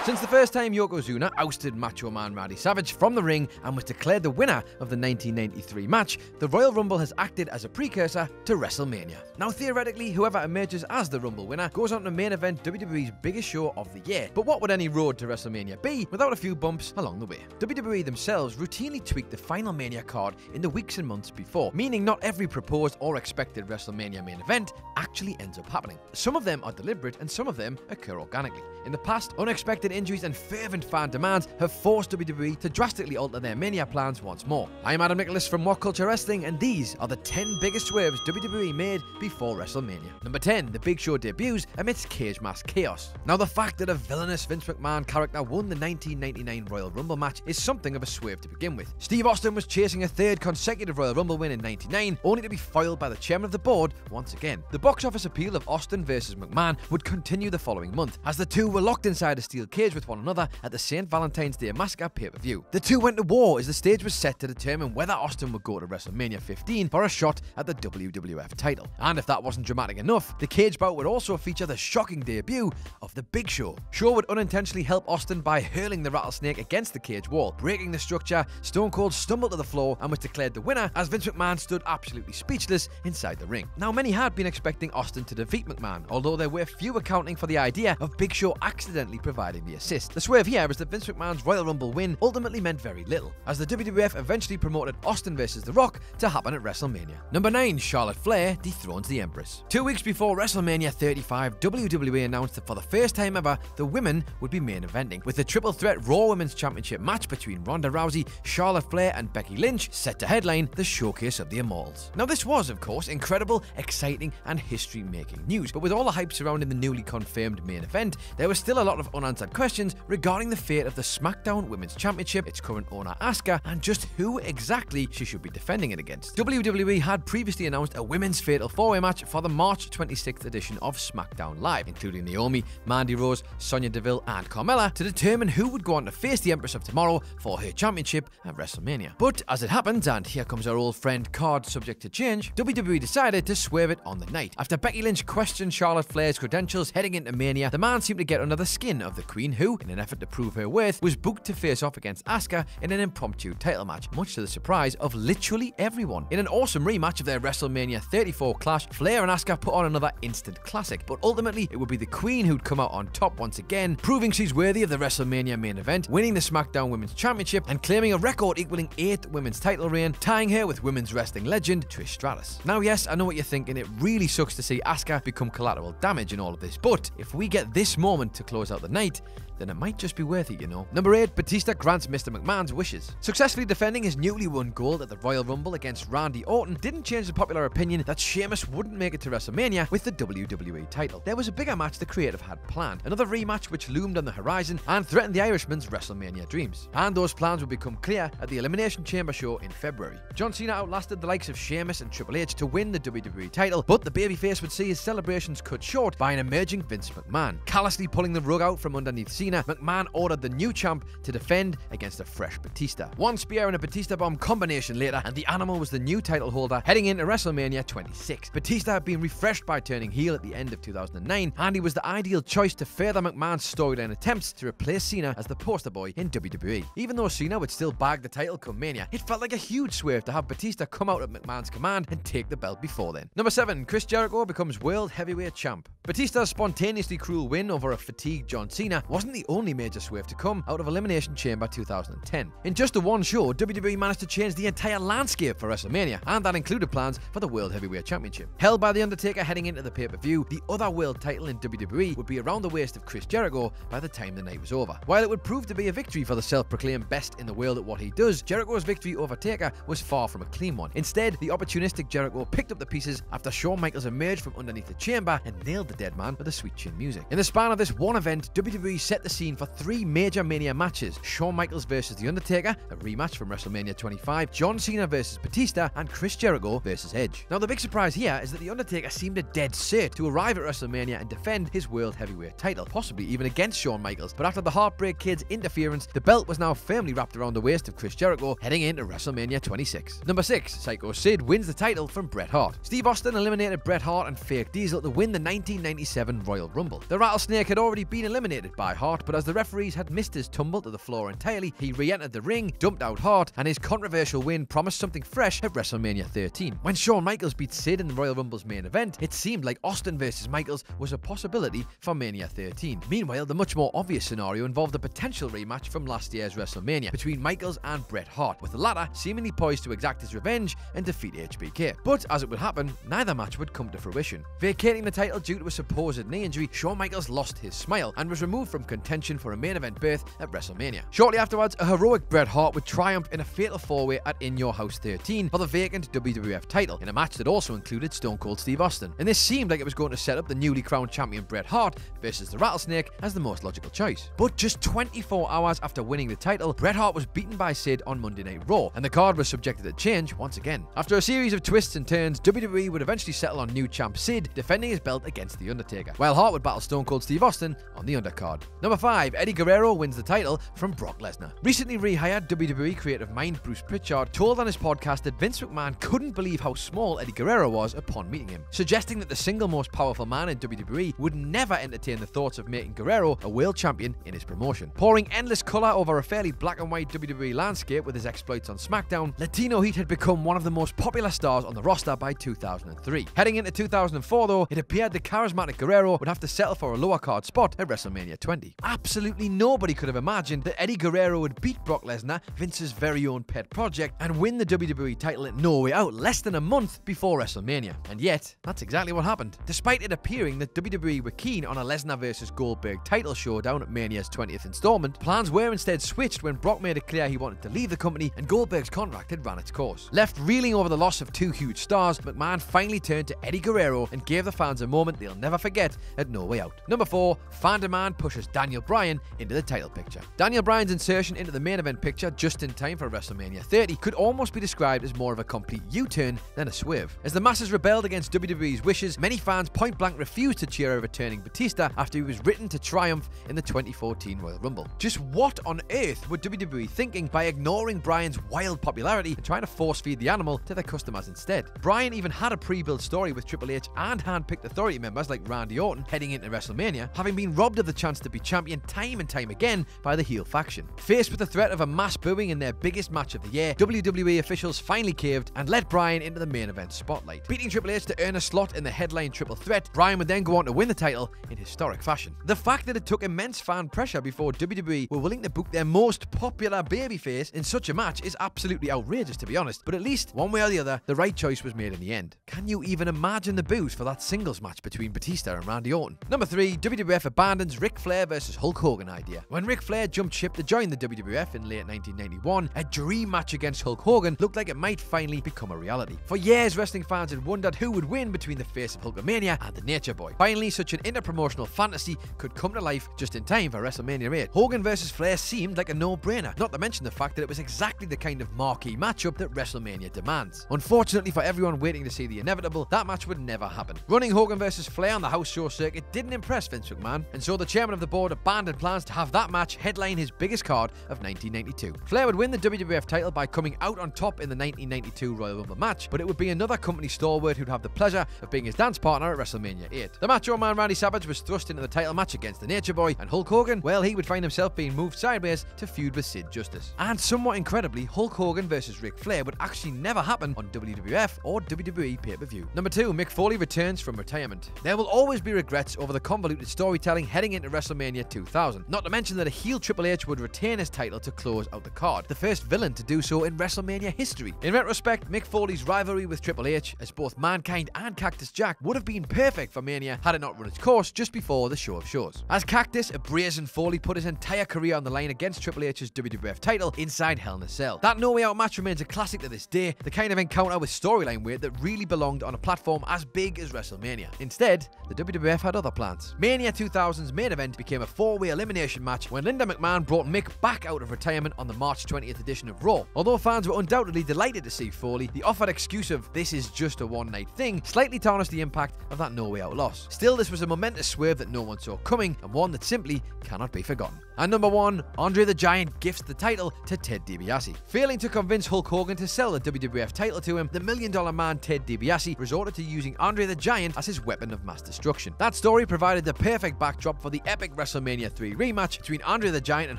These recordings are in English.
Since the first time Yokozuna ousted Macho Man Randy Savage from the ring and was declared the winner of the 1993 match, the Royal Rumble has acted as a precursor to WrestleMania. Now theoretically, whoever emerges as the Rumble winner goes on to main event WWE's biggest show of the year. But what would any road to WrestleMania be without a few bumps along the way? WWE themselves routinely tweak the final Mania card in the weeks and months before, meaning not every proposed or expected WrestleMania main event actually ends up happening. Some of them are deliberate and some of them occur organically. In the past, unexpected injuries and fervent fan demands have forced WWE to drastically alter their Mania plans once more. I'm Adam Nicholas from What Culture Wrestling, and these are the 10 biggest swerves WWE made before WrestleMania. Number 10, the Big Show debuts amidst cage match chaos. Now, the fact that a villainous Vince McMahon character won the 1999 Royal Rumble match is something of a swerve to begin with. Steve Austin was chasing a third consecutive Royal Rumble win in '99, only to be foiled by the chairman of the board once again. The box office appeal of Austin versus McMahon would continue the following month, as the two were locked inside a steel cage with one another at the St. Valentine's Day Massacre pay-per-view. The two went to war as the stage was set to determine whether Austin would go to WrestleMania 15 for a shot at the WWF title. And if that wasn't dramatic enough, the cage bout would also feature the shocking debut of the Big Show. Show would unintentionally help Austin by hurling the rattlesnake against the cage wall, breaking the structure. Stone Cold stumbled to the floor and was declared the winner as Vince McMahon stood absolutely speechless inside the ring. Now, many had been expecting Austin to defeat McMahon, although there were few accounting for the idea of Big Show accidentally providing the assist. The swerve here is that Vince McMahon's Royal Rumble win ultimately meant very little, as the WWF eventually promoted Austin vs. The Rock to happen at WrestleMania. Number 9, Charlotte Flair dethrones the Empress. 2 weeks before WrestleMania 35, WWE announced that for the first time ever, the women would be main eventing, with the triple threat Raw Women's Championship match between Ronda Rousey, Charlotte Flair and Becky Lynch set to headline the Showcase of the Immortals. Now, this was, of course, incredible, exciting and history-making news, but with all the hype surrounding the newly confirmed main event, there was still a lot of unanswered questions regarding the fate of the SmackDown Women's Championship, its current owner Asuka, and just who exactly she should be defending it against. WWE had previously announced a women's fatal four-way match for the March 26th edition of SmackDown Live, including Naomi, Mandy Rose, Sonya Deville and Carmella, to determine who would go on to face the Empress of Tomorrow for her championship at WrestleMania. But as it happens, and here comes our old friend card subject to change, WWE decided to swerve it on the night. After Becky Lynch questioned Charlotte Flair's credentials heading into Mania, the man seemed to get under the skin of the Queen, who, in an effort to prove her worth, was booked to face off against Asuka in an impromptu title match, much to the surprise of literally everyone. In an awesome rematch of their WrestleMania 34 clash, Flair and Asuka put on another instant classic, but ultimately it would be the Queen who'd come out on top once again, proving she's worthy of the WrestleMania main event, winning the SmackDown Women's Championship and claiming a record equaling 8th women's title reign, tying her with women's wrestling legend Trish Stratus. Now, yes, I know what you're thinking, it really sucks to see Asuka become collateral damage in all of this, but if we get this moment to close out the night, then it might just be worth it, you know. Number 8, Batista grants Mr. McMahon's wishes. Successfully defending his newly won gold at the Royal Rumble against Randy Orton didn't change the popular opinion that Sheamus wouldn't make it to WrestleMania with the WWE title. There was a bigger match the creative had planned, another rematch which loomed on the horizon and threatened the Irishman's WrestleMania dreams. And those plans would become clear at the Elimination Chamber show in February. John Cena outlasted the likes of Sheamus and Triple H to win the WWE title, but the babyface would see his celebrations cut short by an emerging Vince McMahon. Callously pulling the rug out from underneath Cena, McMahon ordered the new champ to defend against a fresh Batista. One spear and a Batista bomb combination later, and the Animal was the new title holder heading into WrestleMania 26. Batista had been refreshed by turning heel at the end of 2009, and he was the ideal choice to further McMahon's storyline attempts to replace Cena as the poster boy in WWE. Even though Cena would still bag the title come Mania, it felt like a huge swerve to have Batista come out at McMahon's command and take the belt before then. Number 7, Chris Jericho becomes World Heavyweight Champ. Batista's spontaneously cruel win over a fatigued John Cena wasn't the only major swerve to come out of Elimination Chamber 2010. In just the one show, WWE managed to change the entire landscape for WrestleMania, and that included plans for the World Heavyweight Championship. Held by The Undertaker heading into the pay-per-view, the other world title in WWE would be around the waist of Chris Jericho by the time the night was over. While it would prove to be a victory for the self-proclaimed best in the world at what he does, Jericho's victory over Taker was far from a clean one. Instead, the opportunistic Jericho picked up the pieces after Shawn Michaels emerged from underneath the chamber and nailed the dead man with the sweet chin music. In the span of this one event, WWE set the scene for 3 major Mania matches: Shawn Michaels versus The Undertaker, a rematch from WrestleMania 25, John Cena versus Batista, and Chris Jericho versus Edge. Now, the big surprise here is that The Undertaker seemed a dead cert to arrive at WrestleMania and defend his World Heavyweight title, possibly even against Shawn Michaels, but after the Heartbreak Kid's interference, the belt was now firmly wrapped around the waist of Chris Jericho heading into WrestleMania 26. Number 6, Psycho Sid wins the title from Bret Hart. Steve Austin eliminated Bret Hart and Fake Diesel to win the 1999 1997 Royal Rumble. The Rattlesnake had already been eliminated by Hart, but as the referees had missed his tumble to the floor entirely, he re-entered the ring, dumped out Hart, and his controversial win promised something fresh at WrestleMania 13. When Shawn Michaels beat Sid in the Royal Rumble's main event, it seemed like Austin versus Michaels was a possibility for Mania 13. Meanwhile, the much more obvious scenario involved a potential rematch from last year's WrestleMania between Michaels and Bret Hart, with the latter seemingly poised to exact his revenge and defeat HBK. But as it would happen, neither match would come to fruition. Vacating the title due to a supposed knee injury, Shawn Michaels lost his smile and was removed from contention for a main event berth at WrestleMania. Shortly afterwards, a heroic Bret Hart would triumph in a fatal four-way at In Your House 13 for the vacant WWF title, in a match that also included Stone Cold Steve Austin. And this seemed like it was going to set up the newly crowned champion Bret Hart versus the Rattlesnake as the most logical choice. But just 24 hours after winning the title, Bret Hart was beaten by Sid on Monday Night Raw, and the card was subjected to change once again. After a series of twists and turns, WWE would eventually settle on new champ Sid defending his belt against The Undertaker, while Hart would battle Stone Cold Steve Austin on the undercard. Number 5, Eddie Guerrero wins the title from Brock Lesnar. Recently rehired WWE creative mind Bruce Pritchard told on his podcast that Vince McMahon couldn't believe how small Eddie Guerrero was upon meeting him, suggesting that the single most powerful man in WWE would never entertain the thoughts of making Guerrero a world champion in his promotion. Pouring endless colour over a fairly black and white WWE landscape with his exploits on SmackDown, Latino Heat had become one of the most popular stars on the roster by 2003. Heading into 2004 though, it appeared the charismatic Guerrero would have to settle for a lower card spot at WrestleMania 20. Absolutely nobody could have imagined that Eddie Guerrero would beat Brock Lesnar, Vince's very own pet project, and win the WWE title at No Way Out less than a month before WrestleMania. And yet, that's exactly what happened. Despite it appearing that WWE were keen on a Lesnar vs Goldberg title showdown at Mania's 20th installment, plans were instead switched when Brock made it clear he wanted to leave the company and Goldberg's contract had ran its course. Left reeling over the loss of two huge stars, McMahon finally turned to Eddie Guerrero and gave the fans a moment they'll never forget at No Way Out. Number 4, fan demand pushes Daniel Bryan into the title picture. Daniel Bryan's insertion into the main event picture just in time for WrestleMania 30 could almost be described as more of a complete U-turn than a swerve. As the masses rebelled against WWE's wishes, many fans point-blank refused to cheer a returning Batista after he was written to triumph in the 2014 Royal Rumble. Just what on earth were WWE thinking by ignoring Bryan's wild popularity and trying to force-feed the animal to their customers instead? Bryan even had a pre-built story with Triple H and hand-picked authority members like Randy Orton heading into WrestleMania, having been robbed of the chance to be champion time and time again by the heel faction. Faced with the threat of a mass booing in their biggest match of the year, WWE officials finally caved and let Bryan into the main event spotlight. Beating Triple H to earn a slot in the headline triple threat, Bryan would then go on to win the title in historic fashion. The fact that it took immense fan pressure before WWE were willing to book their most popular babyface in such a match is absolutely outrageous, to be honest, but at least, one way or the other, the right choice was made in the end. Can you even imagine the boos for that singles match between Batista and Randy Orton? Number 3, WWF abandons Ric Flair versus Hulk Hogan idea. When Ric Flair jumped ship to join the WWF in late 1991, a dream match against Hulk Hogan looked like it might finally become a reality. For years, wrestling fans had wondered who would win between the face of Hulkamania and the Nature Boy. Finally, such an interpromotional fantasy could come to life just in time for WrestleMania 8. Hogan versus Flair seemed like a no-brainer, not to mention the fact that it was exactly the kind of marquee matchup that WrestleMania demands. Unfortunately for everyone waiting to see the inevitable, that match would never happen. Running Hogan versus Flair on the house show circuit didn't impress Vince McMahon, and so the chairman of the board abandoned plans to have that match headline his biggest card of 1992. Flair would win the WWF title by coming out on top in the 1992 Royal Rumble match, but it would be another company stalwart who'd have the pleasure of being his dance partner at WrestleMania 8. The Macho Man Randy Savage was thrust into the title match against the Nature Boy, and Hulk Hogan, well, he would find himself being moved sideways to feud with Sid Justice. And somewhat incredibly, Hulk Hogan versus Ric Flair would actually never happen on WWF or WWE pay-per-view. Number 2, Mick Foley returns from retirement. There will always be regrets over the convoluted storytelling heading into WrestleMania 2000, not to mention that a heel Triple H would retain his title to close out the card, the first villain to do so in WrestleMania history. In retrospect, Mick Foley's rivalry with Triple H as both Mankind and Cactus Jack would have been perfect for Mania had it not run its course just before the show of shows. As Cactus, a brazen Foley put his entire career on the line against Triple H's WWF title inside Hell in a Cell. That No Way Out match remains a classic to this day, the kind of encounter with storyline weight that really belonged on a platform as big as WrestleMania. Instead, the WWF had other plans. Mania 2000's main event became a 4-way elimination match when Linda McMahon brought Mick back out of retirement on the March 20th edition of Raw. Although fans were undoubtedly delighted to see Foley, the offered excuse of "this is just a one-night thing" slightly tarnished the impact of that No Way Out loss. Still, this was a momentous swerve that no one saw coming, and one that simply cannot be forgotten. And number 1, Andre the Giant gifts the title to Ted DiBiase. Failing to convince Hulk Hogan to sell the WWF title to him, the $1 Million Man Ted DiBiase resorted to using Andre the Giant as his weapon of mass mass destruction. That story provided the perfect backdrop for the epic WrestleMania 3 rematch between Andre the Giant and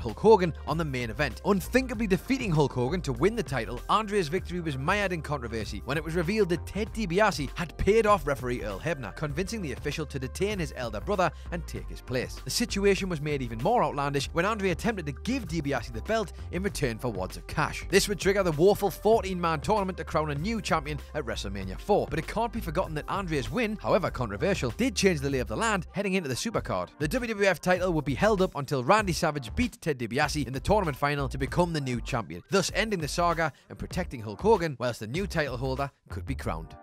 Hulk Hogan on the main event. Unthinkably defeating Hulk Hogan to win the title, Andre's victory was mired in controversy when it was revealed that Ted DiBiase had paid off referee Earl Hebner, convincing the official to detain his elder brother and take his place. The situation was made even more outlandish when Andre attempted to give DiBiase the belt in return for wads of cash. This would trigger the woeful 14-man tournament to crown a new champion at WrestleMania 4, but it can't be forgotten that Andre's win, however controversial, did change the lay of the land heading into the Supercard. The WWF title would be held up until Randy Savage beat Ted DiBiase in the tournament final to become the new champion, thus ending the saga and protecting Hulk Hogan whilst the new title holder could be crowned.